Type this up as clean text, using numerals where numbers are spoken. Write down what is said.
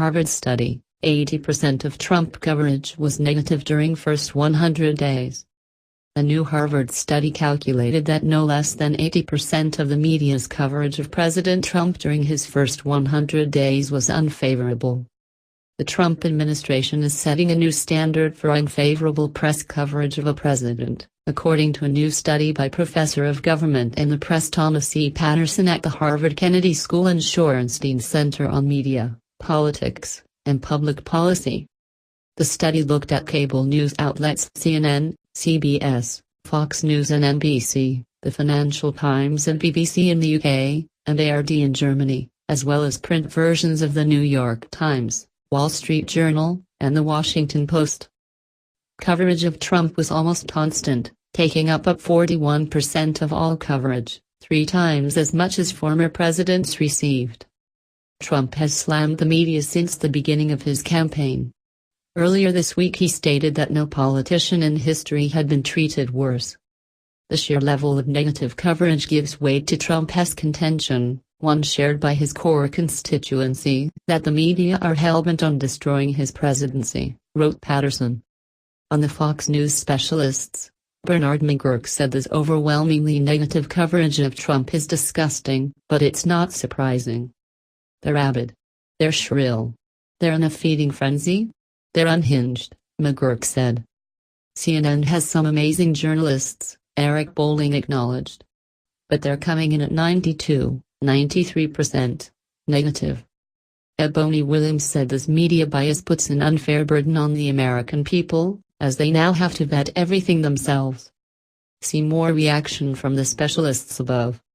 Harvard study, 80% of Trump coverage was negative during first 100 days. A new Harvard study calculated that no less than 80% of the media's coverage of President Trump during his first 100 days was unfavorable. The Trump administration is setting a new standard for unfavorable press coverage of a president, according to a new study by Professor of Government and the Press Thomas E. Patterson at the Harvard Kennedy School and Shorenstein Center on Media, Politics, and Public Policy. The study looked at cable news outlets CNN, CBS, Fox News and NBC, the Financial Times and BBC in the UK, and ARD in Germany, as well as print versions of the New York Times, Wall Street Journal, and the Washington Post. Coverage of Trump was almost constant, taking up 41% of all coverage, 3 times as much as former presidents received. Trump has slammed the media since the beginning of his campaign. Earlier this week he stated that no politician in history had been treated worse. The sheer level of negative coverage gives weight to Trump's contention, one shared by his core constituency, that the media are hell-bent on destroying his presidency, wrote Patterson. On the Fox News specialists, Bernard McGurk said this overwhelmingly negative coverage of Trump is disgusting, but it's not surprising. They're rabid. They're shrill. They're in a feeding frenzy. They're unhinged, McGurk said. CNN has some amazing journalists, Eric Bolling acknowledged. But they're coming in at 93% negative. Ebony Williams said this media bias puts an unfair burden on the American people, as they now have to vet everything themselves. See more reaction from the specialists above.